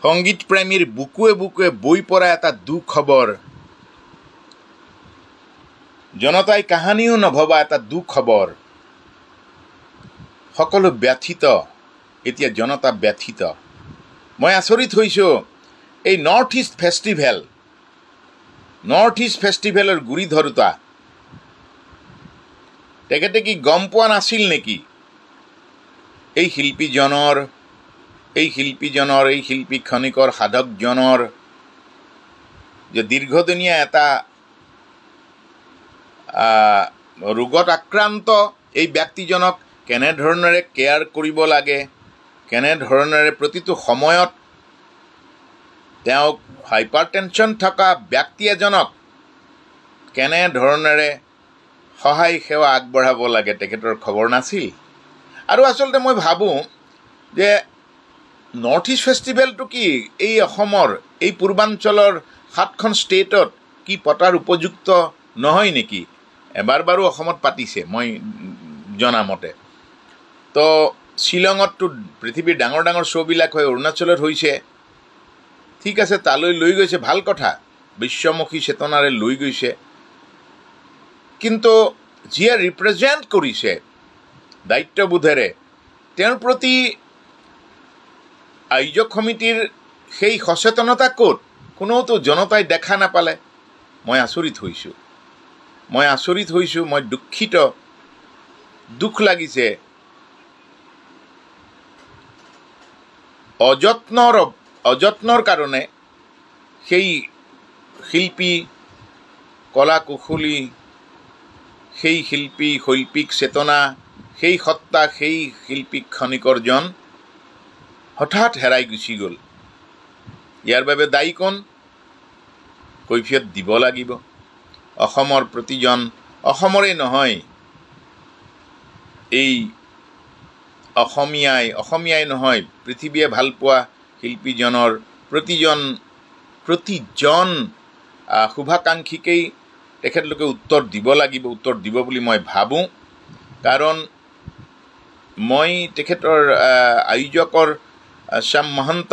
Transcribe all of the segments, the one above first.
সংগীত প্ৰেমীৰ বুকুৱে বুকুৱে বৈ পৰা এটা দুখ খবৰ, জনতাই কাহানিও নভবা এটা দুখ খবৰ। সকলো ব্যথিত, এতিয়া জনতা ব্যথিত। মই আচৰিত হৈছোঁ, এই নৰ্থ ইষ্ট ফেষ্টিভেলৰ গুৰি ধৰোঁতা তেখেতে কি গম পোৱা নাছিল নেকি এই শিল্পীজনৰ, এই শিল্পী খনিকৰ সাধকজনৰ যে দীৰ্ঘদিনীয়া এটা ৰোগত আক্ৰান্ত এই ব্যক্তিজনক কেনেধৰণেৰে কেয়াৰ কৰিব লাগে, কেনেধৰণেৰে প্ৰতিটো সময়ত তেওঁক হাইপাৰ টেনশ্যন থকা ব্যক্তি এজনক কেনেধৰণেৰে সহায় সেৱা আগবঢ়াব লাগে তেখেতৰ খবৰ নাছিল। আৰু আচলতে মই ভাবোঁ যে নৰ্থ ইষ্ট ফেষ্টিভেলটো কি এই অসমৰ, এই পূৰ্বাঞ্চলৰ 7খন ষ্টেটত কি পতাৰ উপযুক্ত নহয় নেকি? এবাৰ বাৰু অসমত পাতিছে মই জনামতে। তো শ্বিলঙততো পৃথিৱীৰ ডাঙৰ ডাঙৰ শ্ব'বিলাক হয়, অৰুণাচলত হৈছে, ঠিক আছে, তালৈ লৈ গৈছে, ভাল কথা, বিশ্বমুখী চেতনাৰে লৈ গৈছে। কিন্তু যিয়ে ৰিপ্ৰেজেণ্ট কৰিছে দায়িত্ববোধেৰে, তেওঁৰ প্ৰতি আয়োজক সমিতিৰ সেই সচেতনতা ক'ত? কোনোতো জনতাই দেখা নাপালে। মই আচৰিত হৈছোঁ, মই দুখিত, দুখ লাগিছে। অযত্নৰ কাৰণে সেই শিল্পী, কলা কুশলী, সেই শিল্পী, শৈল্পিক চেতনা, সেই সত্তা, সেই শিল্পী খনিকৰজন হঠাৎ হেৰাই গুচি গ'ল। ইয়াৰ বাবে দায়ী কোন? কৈফিয়ত দিব লাগিব। অসমৰ প্ৰতিজন, অসমৰে নহয়, এই অসমীয়াই নহয়, পৃথিৱীয়ে ভালপোৱা শিল্পীজনৰ প্ৰতিজন শুভাকাংক্ষীকেই তেখেতলোকে উত্তৰ দিব লাগিব, উত্তৰ দিব বুলি মই ভাবোঁ। কাৰণ মই তেখেতৰ আয়োজকৰ শ্যাম মহন্ত,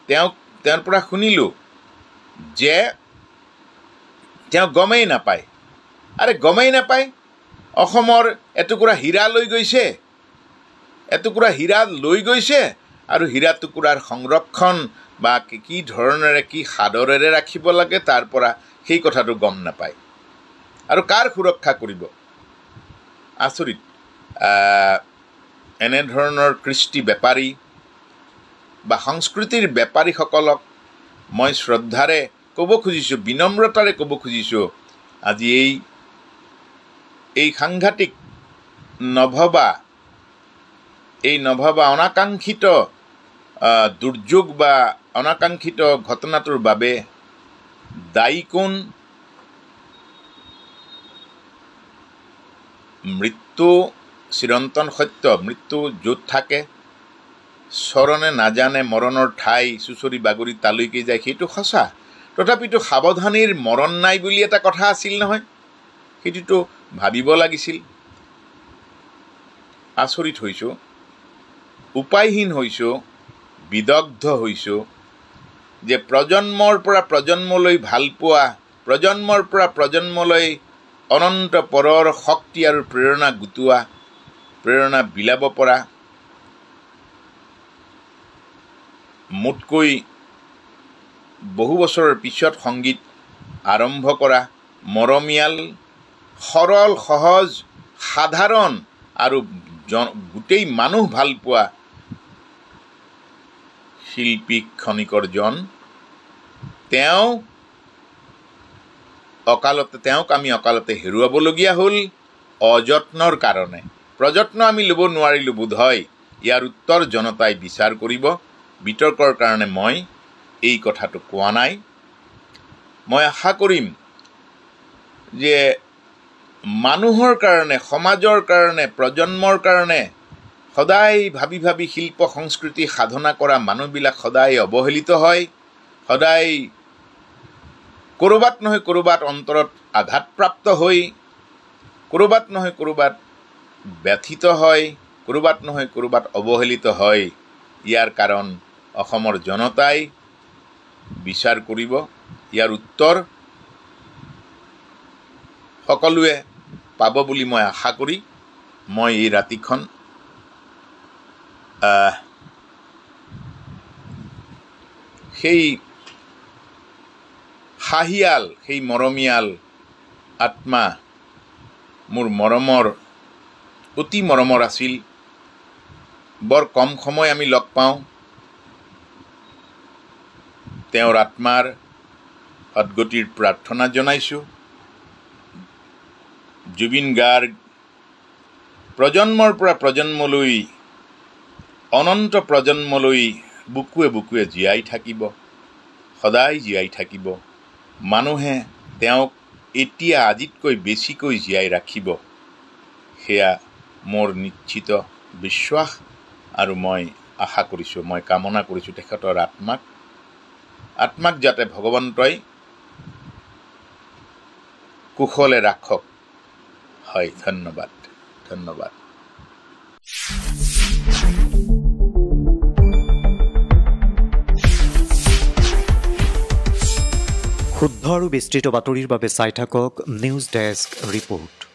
তেওঁৰ পৰা শুনিলোঁ যে তেওঁ গমেই নাপায়। অসমৰ এটুকুৰা হীৰা লৈ গৈছে, আৰু হীৰা টুকুৰাৰ সংৰক্ষণ বা কি ধৰণেৰে, কি সাদৰেৰে ৰাখিব লাগে তাৰ পৰা সেই কথাটো গম নাপায়। আৰু কাৰ সুৰক্ষা কৰিব? আচৰিত। এনেধৰণৰ কৃষ্টি বেপাৰী বা সংস্কৃতিৰ বেপাৰীসকলক মই শ্ৰদ্ধাৰে ক'ব খুজিছোঁ, বিনম্ৰতাৰে ক'ব খুজিছোঁ, আজি এই সাংঘাতিক নভবা অনাকাংক্ষিত দুৰ্যোগ বা অনাকাংক্ষিত ঘটনাটোৰ বাবে দায়ী কোন? মৃত্যু চিৰন্তন সত্য। মৃত্যু য'ত থাকে, চৰণে নাজানে মৰণৰ ঠাই, চুচৰি বাগৰি তালৈকে যায়, সেইটো সঁচা। তথাপিতো সাৱধানীৰ মৰণ নাই বুলি এটা কথা আছিল নহয়, সেইটোতো ভাবিব লাগিছিল। আচৰিত হৈছোঁ, উপায়হীন হৈছোঁ, বিদগ্ধ হৈছোঁ যে প্ৰজন্মৰ পৰা প্ৰজন্মলৈ ভালপোৱা, প্ৰজন্মৰ পৰা প্ৰজন্মলৈ অনন্ত পৰৰ শক্তি আৰু প্ৰেৰণা গোটোৱা, প্ৰেৰণা বিলাব পৰা, মোতকৈ বহু বছৰৰ পিছত সংগীত আৰম্ভ কৰা, মৰমীয়াল, সৰল, সহজ, সাধাৰণ আৰু গোটেই মানুহ ভালপোৱা শিল্পী খনিকৰজন, তেওঁক আমি অকালতে হেৰুৱাবলগীয়া হ'ল অযত্নৰ কাৰণে। প্ৰযত্ন আমি ল'ব নোৱাৰিলোঁ বোধ হয়। ইয়াৰ উত্তৰ জনতাই বিচাৰ কৰিব। বিতৰ্কৰ কাৰণে মই এই কথাটো কোৱা নাই। মই আশা কৰিম যে মানুহৰ কাৰণে, সমাজৰ কাৰণে, প্ৰজন্মৰ কাৰণে সদায় ভাবি ভাবি শিল্প সংস্কৃতি সাধনা কৰা মানুহবিলাক সদায় অৱহেলিত হয়, সদায় ক'ৰবাত নহয় ক'ৰবাত অন্তৰত আঘাতপ্ৰাপ্ত হৈ, ক'ৰবাত নহয় ক'ৰবাত ব্যথিত হয়, ক'ৰবাত নহয় ক'ৰবাত অৱহেলিত হয়। ইয়াৰ কাৰণ অসমৰ জনতাই বিচাৰ কৰিব। ইয়াৰ উত্তৰ সকলোৱে পাব বুলি মই আশা কৰি মই এই ৰাতিখন সেই হাঁহিয়াল, সেই মৰমীয়াল আত্মা, মোৰ মৰমৰ, অতি মৰমৰ আছিল। বৰ কম সময় আমি লগ পাওঁ। তেওঁৰ আত্মাৰ সদ্গতিৰ প্ৰাৰ্থনা জনাইছোঁ। জুবিন গাৰ্গ প্ৰজন্মৰ পৰা প্ৰজন্মলৈ, অনন্ত প্ৰজন্মলৈ বুকুৱে বুকুৱে জীয়াই থাকিব, সদায় জীয়াই থাকিব। মানুহে তেওঁক এতিয়া আজিতকৈ বেছিকৈ জীয়াই ৰাখিব, সেয়া মোৰ নিশ্চিত বিশ্বাস আৰু মই আশা কৰিছোঁ, মই কামনা কৰিছোঁ তেখেতৰ আত্মাক যাতে ভগৱন্তই কুশলে ৰাখক। হয়, ধন্যবাদ। শুদ্ধ আৰু বিস্তৃত বাতৰিৰ বাবে চাই থাকক নিউজ ডেস্ক ৰিপৰ্ট।